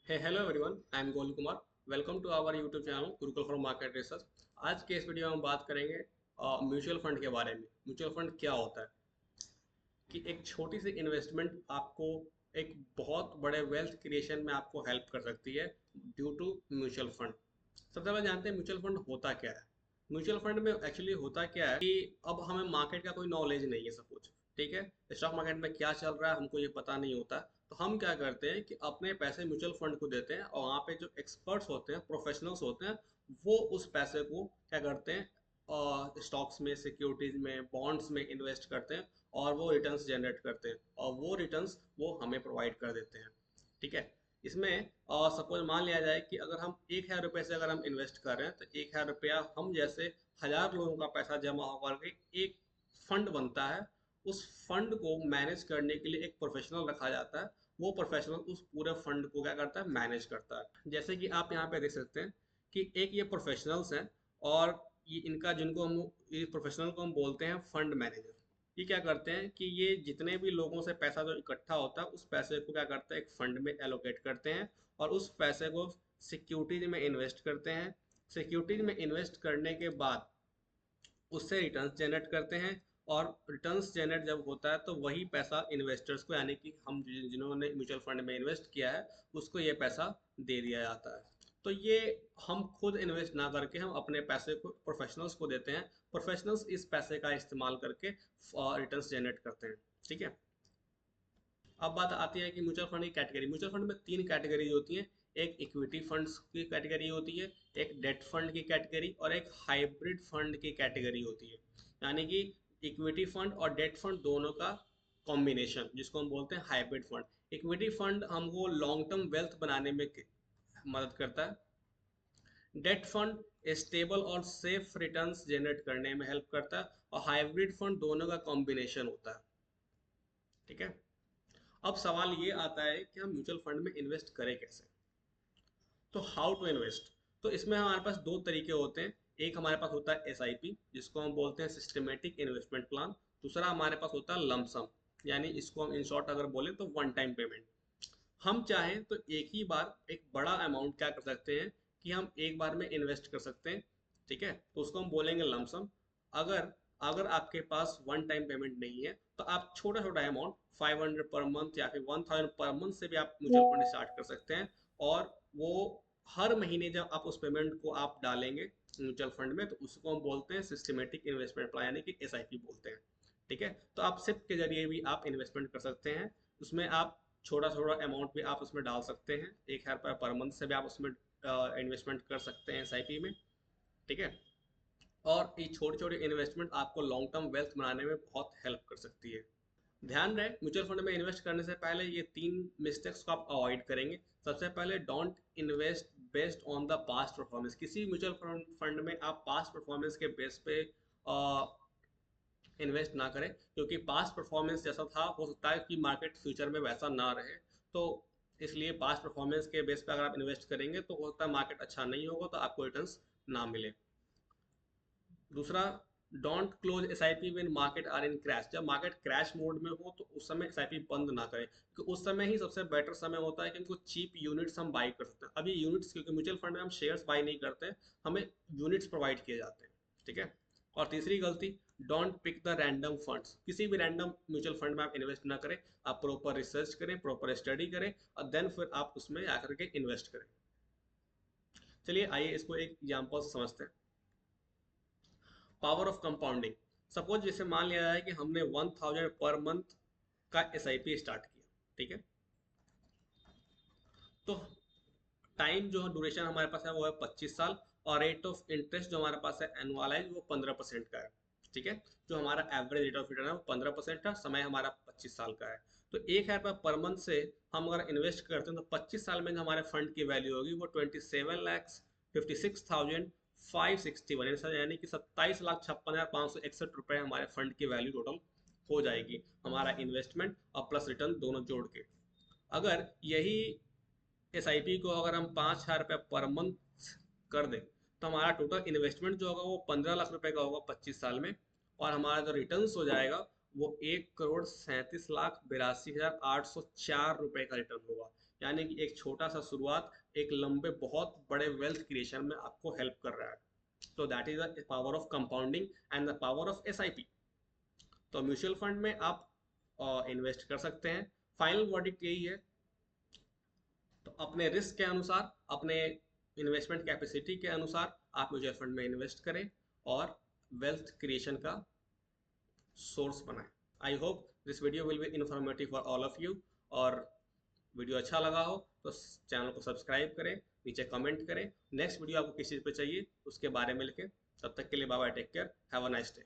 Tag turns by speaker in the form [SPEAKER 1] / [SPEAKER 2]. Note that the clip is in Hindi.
[SPEAKER 1] Hello everyone, I am Gol Kumar. Welcome to our YouTube channel Gurukul for market research. आज के इस वीडियो में हम बात करेंगे म्यूचुअल फंड के बारे में। म्यूचुअल फंड क्या होता है कि एक छोटी सी इन्वेस्टमेंट आपको एक बहुत बड़े वेल्थ क्रिएशन में आपको हेल्प कर सकती है ड्यू टू म्यूचुअल फंड। सबसे पहले जानते हैं म्यूचुअल फंड होता क्या है। म्यूचुअल फंड में एक्चुअली होता क्या है कि अब हमें मार्केट का कोई नॉलेज नहीं है सपोज, ठीक है। स्टॉक मार्केट में क्या चल रहा है हमको ये पता नहीं होता, तो हम क्या करते हैं कि अपने पैसे म्यूचुअल फंड को देते हैं और वहाँ पे जो एक्सपर्ट्स होते हैं, प्रोफेशनल्स होते हैं, वो उस पैसे को क्या करते हैं, स्टॉक्स में, सिक्योरिटीज में, बॉन्ड्स में इन्वेस्ट करते हैं और वो रिटर्न्स जनरेट करते हैं और वो रिटर्न्स वो हमें प्रोवाइड कर देते हैं, ठीक है। इसमें सपोज मान लिया जाए कि अगर हम 1,000 रुपये से अगर हम इन्वेस्ट कर रहे हैं तो 1,000 रुपया हम जैसे 1,000 लोगों का पैसा जमा होकर के एक फंड बनता है। उस फंड को मैनेज करने के लिए एक प्रोफेशनल रखा जाता है। वो प्रोफेशनल उस पूरे फंड को क्या करता है, मैनेज करता है। जैसे कि आप यहाँ पे देख सकते हैं कि एक ये प्रोफेशनल्स हैं और ये इनका जिनको हम ये प्रोफेशनल को हम बोलते हैं फंड मैनेजर। ये क्या करते हैं कि ये जितने भी लोगों से पैसा जो इकट्ठा होता है उस पैसे को क्या करते हैं, एक फंड में एलोकेट करते हैं और उस पैसे को सिक्योरिटीज में इन्वेस्ट करते हैं। सिक्योरिटीज में इन्वेस्ट करने के बाद उससे रिटर्न्स जनरेट करते हैं और रिटर्न्स जनरेट जब होता है तो वही पैसा इन्वेस्टर्स को, यानी कि हम जिन्होंने म्यूचुअल फंड में इन्वेस्ट किया है उसको ये पैसा दे दिया जाता है। तो ये हम खुद इन्वेस्ट ना करके हम अपने पैसे को प्रोफेशनल्स को देते हैं। प्रोफेशनल्स इस पैसे का इस्तेमाल करके रिटर्न्स जनरेट करते हैं, ठीक है। अब बात आती है कि म्यूचुअल फंड की कैटेगरी। म्यूचुअल फंड में तीन कैटेगरीज होती हैं। एक इक्विटी फंड्स की कैटेगरी होती है, एक डेट फंड की कैटेगरी और एक हाइब्रिड फंड की कैटेगरी होती है। यानी कि इक्विटी फंड और डेट फंड दोनों का कॉम्बिनेशन जिसको हम बोलते हैं हाइब्रिड फंड। इक्विटी फंड हमको लॉन्ग टर्म वेल्थ बनाने में मदद करता है। डेट फंड स्टेबल और सेफ रिटर्न्स जनरेट करने में हेल्प करता है और हाइब्रिड फंड दोनों का कॉम्बिनेशन होता है, ठीक है। अब सवाल ये आता है कि हम म्यूचुअल फंड में इन्वेस्ट करें कैसे। तो हाउ टू इन्वेस्ट, तो इसमें हमारे पास दो तरीके होते हैं। एक हमारे पास होता है एसआईपी जिसको हम बोलते हैं सिस्टमेटिक इन्वेस्टमेंट प्लान। दूसरा हमारे पास होता है लमसम, यानी इसको हम इन शॉर्ट अगर बोले तो वन टाइम पेमेंट। हम चाहें तो एक ही बार एक बड़ा अमाउंट क्या कर सकते हैं कि हम एक बार में इन्वेस्ट कर सकते हैं, ठीक है। तो उसको हम बोलेंगे लमसम। अगर अगर आपके पास वन टाइम पेमेंट नहीं है तो आप छोटा छोटा अमाउंट 500 पर मंथ या फिर 1,000 पर मंथ से भी आप म्यूचुअल फंड स्टार्ट कर सकते हैं। और वो हर महीने जब आप उस पेमेंट को आप डालेंगे म्यूचुअल फंड में तो उसको हम बोलते हैं सिस्टमेटिक इन्वेस्टमेंट प्लान, यानी कि एसआईपी बोलते हैं, ठीक है। तो आप सिप के जरिए भी आप इन्वेस्टमेंट कर सकते हैं। उसमें आप छोटा छोटा अमाउंट भी आप उसमें डाल सकते हैं। 1,000 रुपये पर मंथ से भी आप उसमें इन्वेस्टमेंट कर सकते हैं एसआईपी में, ठीक है। और ये छोटी छोटी इन्वेस्टमेंट आपको लॉन्ग टर्म वेल्थ बनाने में बहुत हेल्प कर सकती है। ध्यान रहे म्यूचुअल फंड में इन्वेस्ट करने से पहले ये तीन मिस्टेक्स को आप अवॉइड करेंगे। सबसे पहले don't invest based on the past performance. किसी म्यूचुअल फंड में आप पास्ट परफॉर्मेंस के बेस पे इन्वेस्ट ना करें, क्योंकि पास्ट परफॉर्मेंस जैसा था हो सकता है कि मार्केट फ्यूचर में वैसा ना रहे। तो इसलिए पास्ट परफॉर्मेंस के बेस पे अगर आप इन्वेस्ट करेंगे तो हो सकता है मार्केट अच्छा नहीं होगा तो आपको रिटर्न्स ना मिले। दूसरा, don't close SIP when market are in crash. जब मार्केट क्रैश मोड में हो तो उस समय एसआईपी बंद ना करें, क्योंकि उस समय ही सबसे बेटर समय होता है कि उनको चीप यूनिट्स हम बाई कर सकते हैं। अभी यूनिट्स, क्योंकि म्यूचुअल फंड में हम शेयर्स बाई नहीं करते हैं, हमें यूनिट्स प्रोवाइड किए जाते हैं, ठीक है। और तीसरी गलती, don't pick the random funds. किसी भी रैंडम म्यूचुअल फंड में आप इन्वेस्ट ना करें। आप प्रॉपर रिसर्च करें, प्रॉपर स्टडी करें और देन फिर आप उसमें आकर के इन्वेस्ट करें। चलिए आइए इसको एक एग्जाम्पल से समझते हैं। Power of compounding. सपोज जैसे मान लिया जाए कि हमने 1,000 पर मंथ का एसआईपी स्टार्ट किया, ठीक है। तो टाइम जो ड्यूरेशन हमारे पास है वो है 25 साल और रेट ऑफ इंटरेस्ट जो हमारे पास है एनुअलाइज वो 15% का है, ठीक है। जो हमारा एवरेज रेट ऑफ रिटर्न है वो 15% है, समय हमारा 25 साल का है। तो 1,000 रुपये पर मंथ से हम अगर इन्वेस्ट करते हैं तो 25 साल में जो हमारे फंड की वैल्यू होगी वो 27,56,561, यानी कि 27,56,561 रुपये हमारे फंड की वैल्यू टोटल हो जाएगी, हमारा इन्वेस्टमेंट और प्लस रिटर्न दोनों जोड़ के। अगर यही एसआईपी को अगर हम 5,000 रुपये पर मंथ कर दें तो हमारा टोटल इन्वेस्टमेंट जो होगा वो 15 लाख रुपए का होगा 25 साल में। और हमारा जो रिटर्न्स हो जाएगा वो 1,37,82,804 रुपए का रिटर्न होगा। यानी कि एक छोटा सा शुरुआत एक लंबे बहुत बड़े वेल्थ क्रिएशन में आपको हेल्प कर रहा है। तो that is the power of compounding and the power of SIP. तो म्यूचुअल फंड में आप इन्वेस्ट कर सकते हैं। फाइनल वर्डिक्ट यही है, तो अपने रिस्क के अनुसार, अपने इन्वेस्टमेंट कैपेसिटी के अनुसार आप म्यूचुअल फंड में इन्वेस्ट करें और वेल्थ क्रिएशन का सोर्स बनाएं। I hope this video will be informative for all of you. और वीडियो अच्छा लगा हो तो चैनल को सब्सक्राइब करें, नीचे कमेंट करें, नेक्स्ट वीडियो आपको किस चीज़ पे चाहिए उसके बारे में लिखें। तब तक के लिए bye bye, take care, have a nice day.